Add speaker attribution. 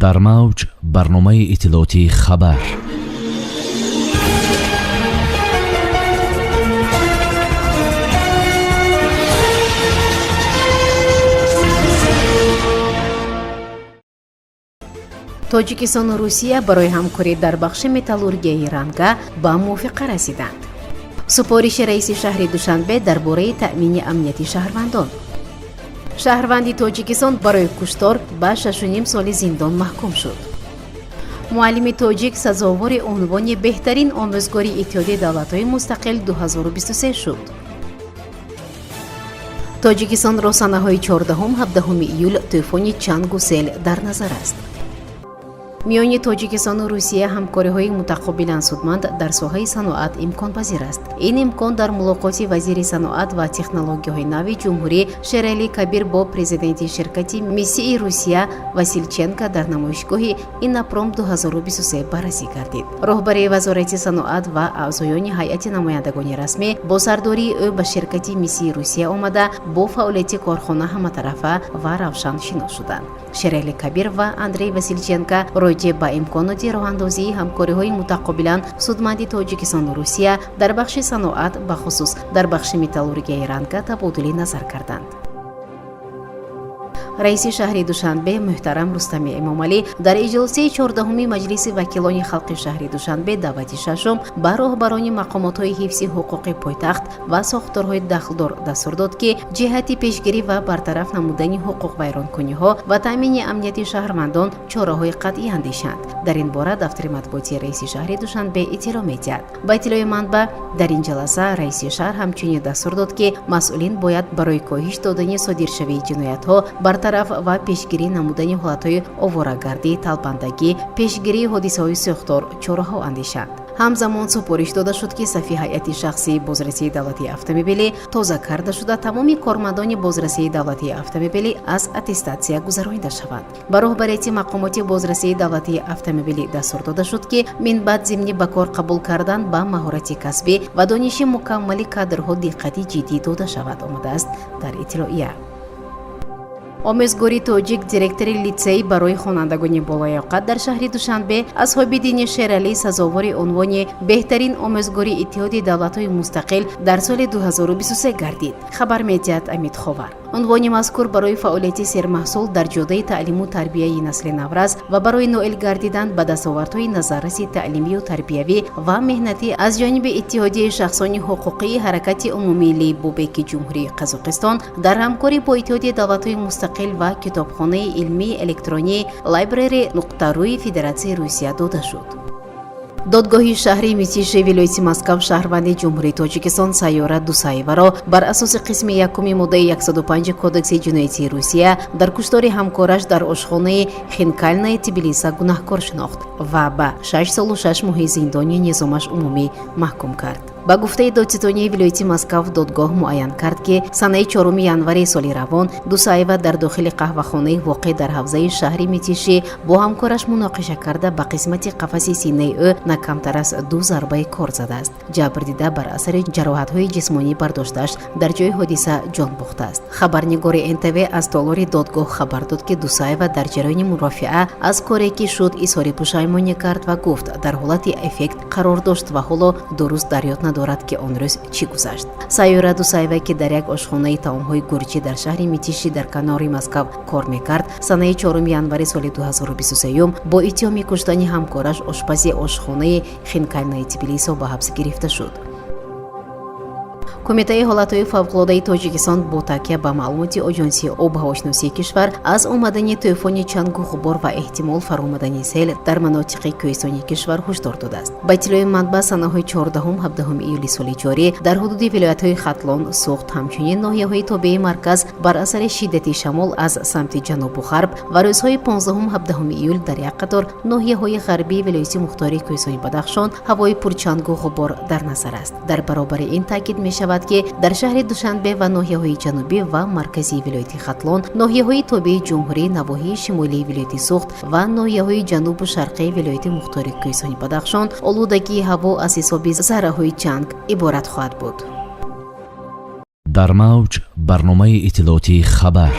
Speaker 1: дар мавҷ барномаи иттилооти хабар.
Speaker 2: тоҷикистону русия барои ҳамкорӣ дар бахши металлургияи ранга ба мувофиқа расиданд. супориши раиси шаҳри душанбе дар бораи таъмини амнияти шаҳрвандон. шаҳрванди тоҷикистон барои куштор ба 6.5 соли зиндон маҳкум шуд. муаллими тоҷик сазовори унвони беҳтарин омӯзгори иттиҳоди давлатҳои мустақил 2023 шуд. тоҷикистон росанаҳои 14-17 июл тӯфони чангу сел дар назар аст. миёни тоҷикистону русия ҳамкориҳои мутақобилан судманд дар соҳаи саноат имконпазир аст. ин имкон дар мулоқоти вазири саноат ва технологияҳои нави ҷумҳурӣ шерали кабир бо президенти ширкати миссии русия василченко дар намоишгоҳи иннопром 2023 баррасӣ гардид. роҳбари вазорати саноат ва аъзоёни ҳайати намояндагони расмӣ бо сардории ӯ ба ширкати миссии русия омада бо фаъолияти корхона ҳаматарафа ва равшан шинос шуданд. шерали кабир ва андрей василченко роҷеъ ба имконоти роҳандозии ҳамкориҳои мутақобилан судманди тоҷикистону русия дар бахши саноат бахусус дар бахши металлургияи ранга табодули назар карданд. раиси шаҳри душанбе муҳтарам рустами эмомалӣ дар иҷлоси 14-уми маҷлиси вакилони халқи шаҳри душанбе давати шашум ба роҳбарони мақомотҳои ҳифзи ҳуқуқи пойтахт ва сохторҳои дахлдор дастур дод ки ҷиҳати пешгирӣ ва бартараф намудани ҳуқуқвайронкуниҳо ва таъмини амнияти шаҳрвандон чораҳои қатъӣ андешанд. дар ин бора дафтари матбуоти раиси шаҳри душанбе иттилоъ медиҳад. ба иттилои манбаъ дар ин ҷаласа раиси шаҳр ҳамчунин дастур дод ки масъулин бояд барои коҳиш додани содиршавии ҷиноятҳо бартараф ва пешгирӣ намудани ҳолатҳои оварагардӣ, талбандагӣ, пешгирии ҳодисаҳои сӯхтор чораҳо андешанд. ҳамзамон супориш дода шуд ки сафи ҳайати шахсии бозрасии давлатии автомобилӣ тоза карда шуда тамоми кормандони бозрасии давлатии автомобилӣ аз аттестатсия гузаронида шаванд. ба роҳбарияти мақомоти бозрасии давлатии автомобилӣ дастур дода шуд ки минбаъд зимни ба кор қабул кардан ба маҳорати касбӣ ва дониши мукаммали кадрҳо диққати ҷиддӣ дода шавад, омадааст дар иттилоия. омӯзгори тоҷик директори литсей барои хонандагони болоёқат дар шаҳри душанбе асҳобиддини шералӣ сазовори унвони беҳтарин омӯзгори иттиҳоди давлатҳои мустақил дар соли 2023 гардид. хабар медиҳад Амид Ховар. унвони мазкур барои фаъолияти сермаҳсул дар ҷодаи таълиму тарбияи насли навраз ва барои ноил гардидан ба дастовардҳои назарраси таълимию тарбиявӣ ва меҳнатӣ аз ҷониби иттиҳодияи шахсони ҳуқуқии ҳаракати умумии лейбобеки ҷумҳурии қазоқистон дар ҳамкорӣ бо иттиҳоди давлатҳои мустақил ва китобхонаи илмии электронии library.ru-и Федератсияи Русия дода шуд. додгоҳи шаҳри митиши вилояти Москав шаҳрванди ҷумҳурии Тоҷикистон Сайёра Дусаеваро бар асоси қисми 1 моддаи 105 кодекси ҷиноятии Русия дар куштори ҳамкораш дар ошхонаи Хинкальное Тбилиса гунаҳкор шинохт ва ба 6 солу 6 моҳи зиндони низомаш умумӣ маҳкум кард. ба гуфтаи додситонии вилояти Москав додгоҳ муайян кард ки санаи 4 январи соли равон Дусаева дар дохили қаҳвахонаи воқеъ дар ҳавзаи шаҳри Митиши бо ҳамкораш муноқиша карда ба қисмати қафаси синаи ӯ на камтар аз 2 зарбаи кор задааст. ҷабрдида бар асари ҷароҳатҳои ҷисмонӣ бардоштааш дар ҷои ҳодиса ҷон бохтааст. хабарнигори НТВ аз толори додгоҳ хабар дод ки Дусаева дар ҷараёни мурофиа аз коре ки шуд изҳори пушаймонӣ кард ва гуфт дар ҳолати эффект қарор дошт ва ҳоло 2 рӯз дар ёд дорад ки он рӯз чӣ гузашт. Сайёра Дусаева ки дар як ошхонаи таомҳои гурҷӣ дар шаҳри Митиши дар канори Москав кор мекард, санаи 4 январи соли 2023 бо иттиҳоми куштани ҳамкораш ошпази ошхонаи Хинкальное Тбилисо ба ҳабс гирифта шуд. кумитаи ҳолатҳои фавқулодаи Тоҷикистон бо такя ба маълумоти оҷонсии обҳавошиносии кишвар аз омадани тӯфони чангу ғубор ва эҳтимол фаромадани сел дар манотиқи кӯҳистони кишвар ҳушдор додааст. ба иттилои манбаъ санаҳои 14-17 июли соли ҷорӣ дар ҳудуди вилоятҳои Хатлон, Суғд, ҳамчунин ноҳияҳои тобеи марказ бар асари шиддати шамол аз самти ҷанубу ғарб ва рӯзҳои 15-17 июл дар як қатор ноҳияҳои ғарбии вилояти мухтории кӯҳистони Бадахшон ҳавои пурчангу ғубор дар назар аст. дар баробари ин таъкид мешавад ки дар шаҳри Душанбе ва ноҳияҳои ҷанубӣ ва марказии вилояти Хатлон, ноҳияҳои тобеи ҷумҳурӣ, навоҳии шимолии вилояти Суғд ва ноҳияҳои ҷанубу шарқии вилояти мухтории кӯҳистони Бадахшон олудагии ҳаво аз ҳисоби зарраҳои ҷанг иборат хоҳад буд.
Speaker 1: дар мавҷ барномаи иттилооти хабар.